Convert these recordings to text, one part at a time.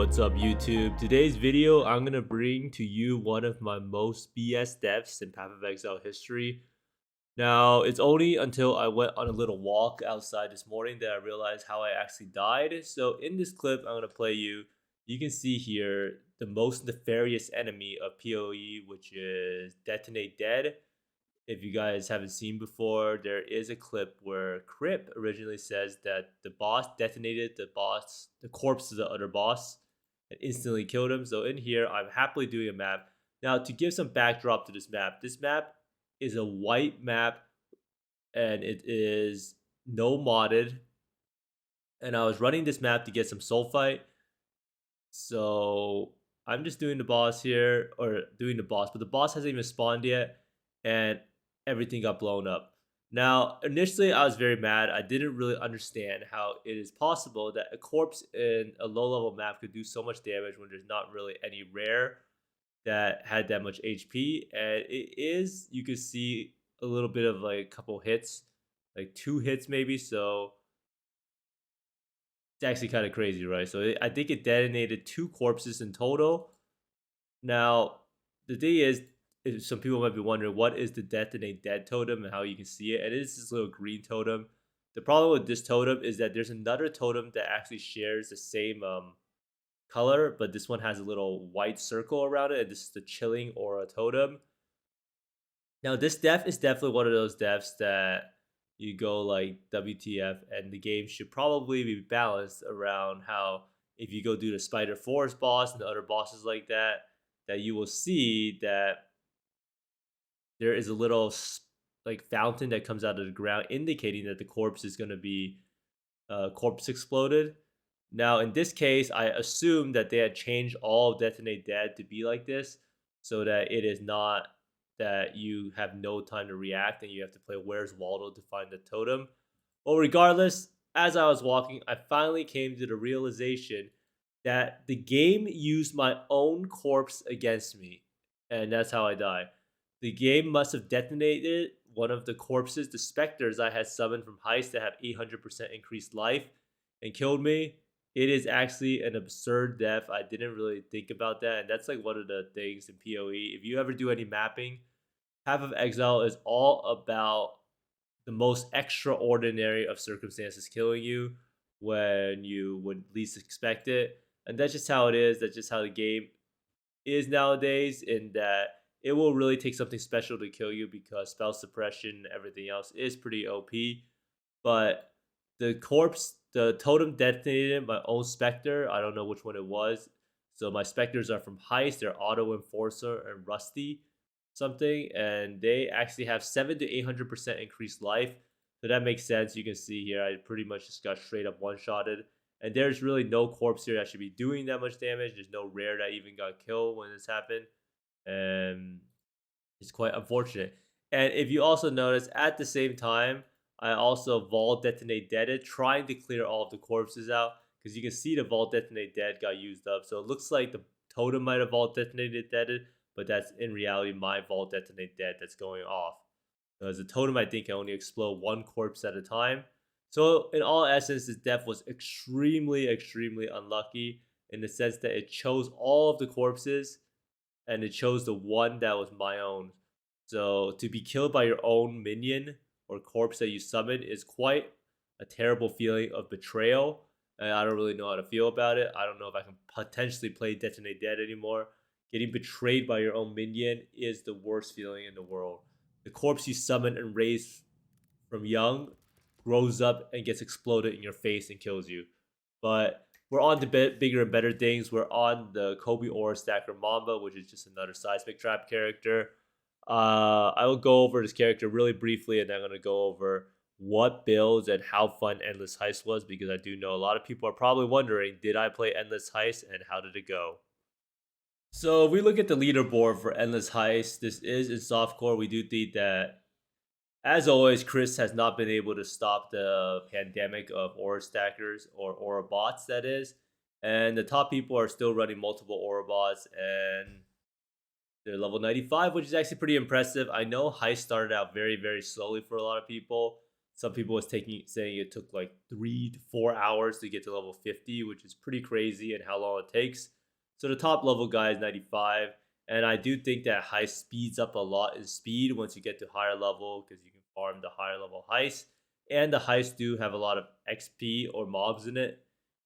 What's up YouTube? Today's video I'm gonna bring to you one of my most BS deaths in Path of Exile history. Now it's only until I went on a little walk outside this morning that I realized how I actually died. So in this clip I'm gonna play you. You can see here the most nefarious enemy of PoE, which is Detonate Dead. If you guys haven't seen before, there is a clip where Crip originally says that the boss detonated the corpse of the other boss, and instantly killed him. So in here, I'm happily doing a map. Now, to give some backdrop to this map is a white map, and it is no modded. And I was running this map to get some soul fight. So I'm just doing the boss here, or doing the boss, but the boss hasn't even spawned yet, and everything got blown up. Now, initially, I was very mad. I didn't really understand how it is possible that a corpse in a low-level map could do so much damage when there's not really any rare that had that much HP. And it is, you could see a little bit of like a couple hits, like 2 hits maybe. So it's actually kind of crazy, right? So I think it detonated 2 corpses in total. Now, the thing is, some people might be wondering what is the Detonate Dead totem and how you can see it. And it is this little green totem. The problem with this totem is that there's another totem that actually shares the same color, but this one has a little white circle around it, and this is the Chilling Aura totem. Now, this death is definitely one of those deaths that you go like WTF, and the game should probably be balanced around how if you go do the Spider Forest boss and the other bosses like that, that you will see that there is a little like fountain that comes out of the ground indicating that the corpse is going to be corpse exploded. Now, in this case, I assume that they had changed all of Detonate Dead to be like this so that it is not that you have no time to react and you have to play Where's Waldo to find the totem. Well, regardless, as I was walking, I finally came to the realization that the game used my own corpse against me, and that's how I die. The game must have detonated one of the corpses, the specters I had summoned from Heist that have 800% increased life, and killed me. It is actually an absurd death. I didn't really think about that, and that's like one of the things in PoE. If you ever do any mapping, Path of Exile is all about the most extraordinary of circumstances killing you when you would least expect it. And that's just how it is. That's just how the game is nowadays, in that it will really take something special to kill you because spell suppression and everything else is pretty OP. But the totem detonated my own Spectre. I don't know which one it was. So my Spectres are from Heist. They're Auto Enforcer and Rusty something. And they actually have 7 to 800% increased life. So that makes sense. You can see here, I pretty much just got straight up one-shotted. And there's really no corpse here that should be doing that much damage. There's no rare that even got killed when this happened. And it's quite unfortunate. And if you also notice, at the same time, I also Vault Detonate Deaded, trying to clear all of the corpses out. Because you can see the Vault Detonate Dead got used up. So it looks like the totem might have Vault Detonated Deaded, but that's in reality my Vault Detonate Dead that's going off. Because the totem, I think, can only explode 1 corpse at a time. So in all essence, this death was extremely, extremely unlucky in the sense that it chose all of the corpses and it chose the one that was my own. So to be killed by your own minion or corpse that you summon is quite a terrible feeling of betrayal. And I don't really know how to feel about it. I don't know if I can potentially play Detonate Dead anymore. Getting betrayed by your own minion is the worst feeling in the world. The corpse you summon and raise from young grows up and gets exploded in your face and kills you. But we're on to bigger and better things. We're on the Kobe Aura Stacker Mamba, which is just another Seismic Trap character. I will go over this character really briefly, and then I'm going to go over what builds and how fun Endless Heist was, because I do know a lot of people are probably wondering, did I play Endless Heist and how did it go? So if we look at the leaderboard for Endless Heist, this is in softcore. We do think that, as always, Chris has not been able to stop the pandemic of aura stackers, or aura bots, that is. And the top people are still running multiple aura bots, and they're level 95, which is actually pretty impressive. I know Heist started out very, very slowly for a lot of people. Some people was saying it took like 3 to 4 hours to get to level 50, which is pretty crazy and how long it takes. So the top level guy is 95, and I do think that heist speeds up a lot in speed once you get to higher level because you can farm the higher level heist, and the heists do have a lot of XP or mobs in it.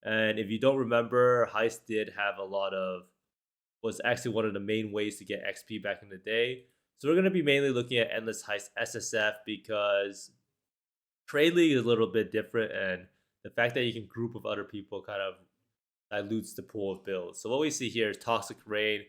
And if you don't remember, heist did have a lot of was actually one of the main ways to get XP back in the day. So we're going to be mainly looking at Endless Heist SSF because Trade League is a little bit different, and the fact that you can group with other people kind of dilutes the pool of builds. So what we see here is Toxic Rain,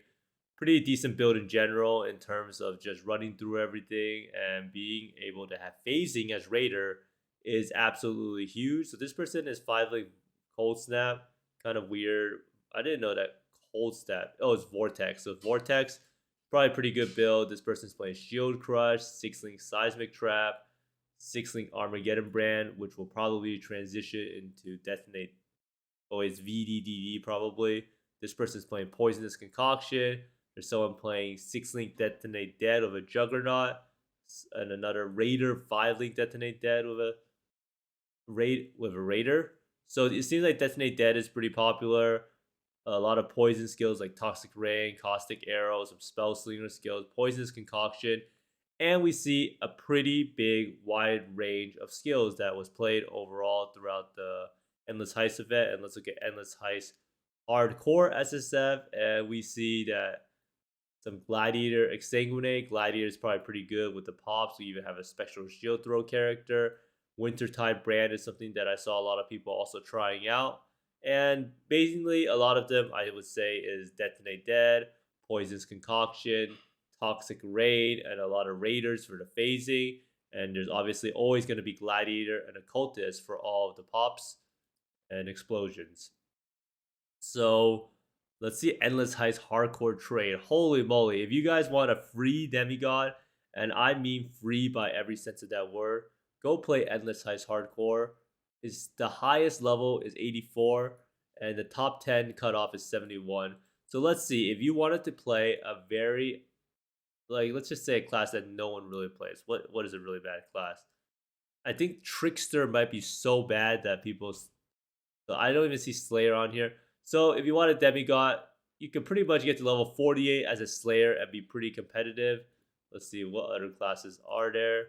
pretty decent build in general in terms of just running through everything and being able to have phasing as Raider is absolutely huge. So this person is 5 like Cold Snap, kind of weird. I didn't know that Cold Snap. Oh, it's Vortex. So Vortex, probably pretty good build. This person's playing Shield Crush, 6-link Seismic Trap, 6-link Armageddon Brand, which will probably transition into Detonate. Oh, it's VDDD probably. This person's playing Poisonous Concoction. There's someone playing 6-link Detonate Dead with a Juggernaut, and another Raider 5-link Detonate Dead with a Raider. So it seems like Detonate Dead is pretty popular. A lot of poison skills like Toxic Rain, Caustic Arrow, some Spell Slinger skills, Poisonous Concoction, and we see a pretty big wide range of skills that was played overall throughout the Endless Heist event. And let's look at Endless Heist Hardcore SSF, and we see that some Gladiator Exsanguinate. Gladiator is probably pretty good with the pops. We even have a Spectral Shield Throw character. Wintertide Brand is something that I saw a lot of people also trying out. And basically, a lot of them I would say is Detonate Dead, Poison's Concoction, Toxic Raid, and a lot of Raiders for the phasing. And there's obviously always going to be Gladiator and Occultist for all of the pops and explosions. So let's see Endless Heist Hardcore Trade. Holy moly. If you guys want a free demigod, and I mean free by every sense of that word, go play Endless Heist Hardcore. It's the highest level is 84, and the top 10 cutoff is 71. So let's see. If you wanted to play a very, like, let's just say a class that no one really plays. What is a really bad class? I think Trickster might be so bad that people. So I don't even see Slayer on here. So if you want a demigod, you can pretty much get to level 48 as a Slayer and be pretty competitive. Let's see what other classes are there.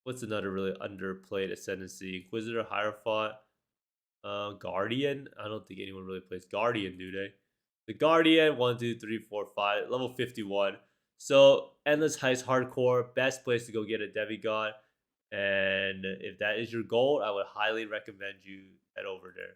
What's another really underplayed ascendancy? Inquisitor, Hierophant, Guardian. I don't think anyone really plays Guardian, do they? The Guardian, 1, 2, 3, 4, 5, level 51. So Endless Heist Hardcore, best place to go get a demigod. And if that is your goal, I would highly recommend you head over there.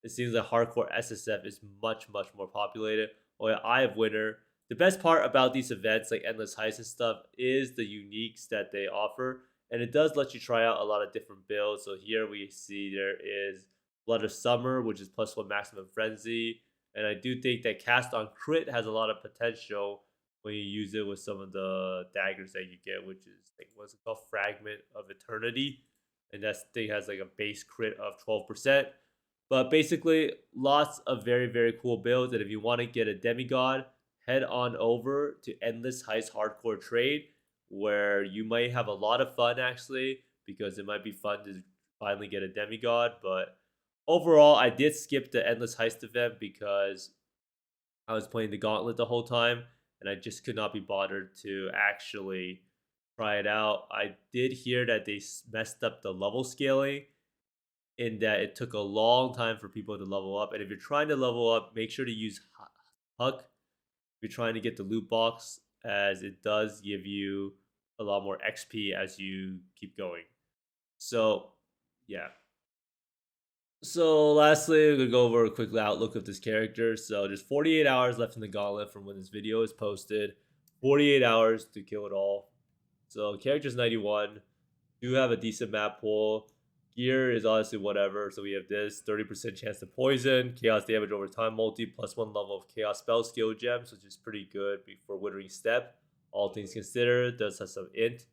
It seems like hardcore SSF is much, much more populated. Oh yeah, Eye of Winter. The best part about these events like Endless Heist and stuff is the uniques that they offer. And it does let you try out a lot of different builds. So here we see there is Blood of Summer, which is +1 Maximum Frenzy. And I do think that Cast on Crit has a lot of potential when you use it with some of the daggers that you get, which is like what's it called? Fragment of Eternity. And that thing has like a base crit of 12%. But basically, lots of very, very cool builds. And if you want to get a demigod, head on over to Endless Heist Hardcore Trade, where you might have a lot of fun actually, because it might be fun to finally get a demigod. But overall, I did skip the Endless Heist event because I was playing the Gauntlet the whole time, and I just could not be bothered to actually try it out. I did hear that they messed up the level scaling in that it took a long time for people to level up. And if you're trying to level up, make sure to use Huck if you're trying to get the loot box, as it does give you a lot more XP as you keep going. So, yeah. So, lastly, we're going to go over a quick outlook of this character. So, there's 48 hours left in the gauntlet from when this video is posted. 48 hours to kill it all. So, character's 91. Do have a decent map pool. Gear is honestly whatever. So we have this 30% chance to poison, chaos damage over time multi, +1 level of chaos spell skill gems, which is pretty good for Withering Step. All things considered, does have some int.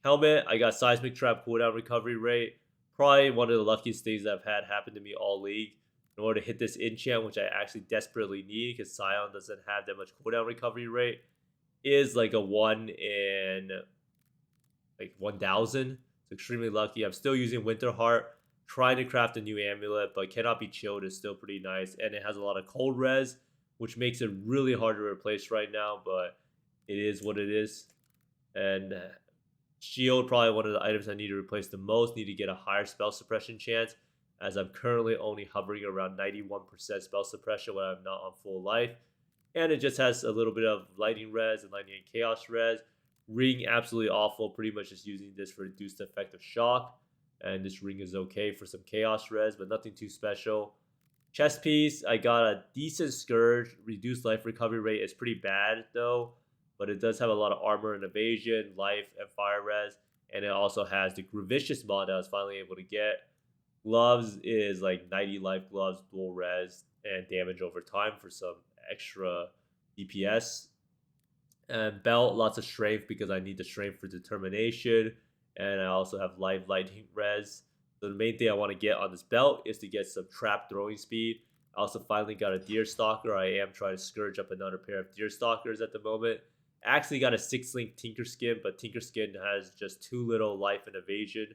Helmet, I got seismic trap cooldown recovery rate. Probably one of the luckiest things that I've had happen to me all league. In order to hit this enchant, which I actually desperately need because Scion doesn't have that much cooldown recovery rate, is like a 1 in like 1,000. It's extremely lucky. I'm still using Winter Heart, trying to craft a new amulet, but cannot be chilled is still pretty nice. And it has a lot of cold res, which makes it really hard to replace right now, but it is what it is. And shield, probably one of the items I need to replace the most. Need to get a higher spell suppression chance, as I'm currently only hovering around 91% spell suppression when I'm not on full life. And it just has a little bit of lightning res and lightning and chaos res. Ring, absolutely awful. Pretty much just using this for reduced effect of shock. And this ring is okay for some chaos res, but nothing too special. Chest piece, I got a decent Scourge. Reduced life recovery rate is pretty bad though, but it does have a lot of armor and evasion, life, and fire res. And it also has the Gravicious mod that I was finally able to get. Gloves is like 90 life gloves, dual res, and damage over time for some extra DPS. And belt, lots of strength because I need the strength for determination. And I also have live lightning res. So the main thing I want to get on this belt is to get some trap throwing speed. I also finally got a deer stalker. I am trying to scourge up another pair of deer stalkers at the moment. I actually got a 6-link tinker skin, but tinker skin has just too little life and evasion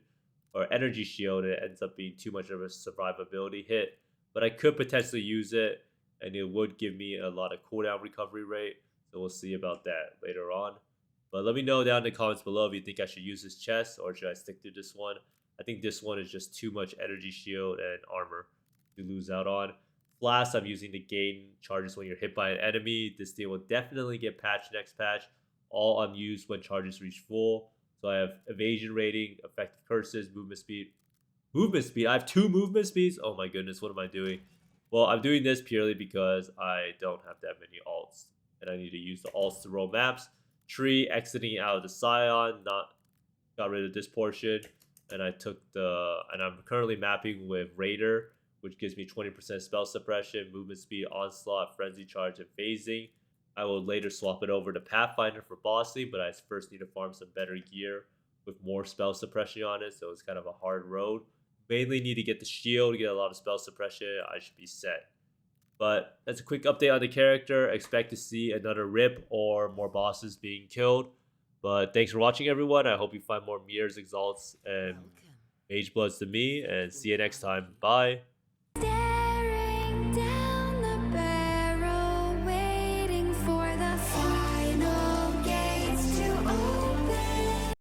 or energy shield. It ends up being too much of a survivability hit. But I could potentially use it, and it would give me a lot of cooldown recovery rate. So we'll see about that later on. But let me know down in the comments below if you think I should use this chest or should I stick to this one. I think this one is just too much energy shield and armor to lose out on. Flask, I'm using to gain charges when you're hit by an enemy. This thing will definitely get patched next patch. All unused when charges reach full. So I have evasion rating, effective curses, movement speed. Movement speed? I have 2 movement speeds? Oh my goodness, what am I doing? Well, I'm doing this purely because I don't have that many alts. And I need to use the alts to roll maps. Tree, exiting out of the Scion, not got rid of this portion. And I'm currently mapping with Raider, which gives me 20% spell suppression, movement speed, onslaught, frenzy charge, and phasing. I will later swap it over to Pathfinder for bossing, but I first need to farm some better gear with more spell suppression on it, so it's kind of a hard road. Mainly need to get the shield, get a lot of spell suppression, I should be set. But that's a quick update on the character. Expect to see another rip or more bosses being killed. But thanks for watching, everyone. I hope you find more Mirrors, Exalts, and Mage Bloods to me, and see you next time. Bye.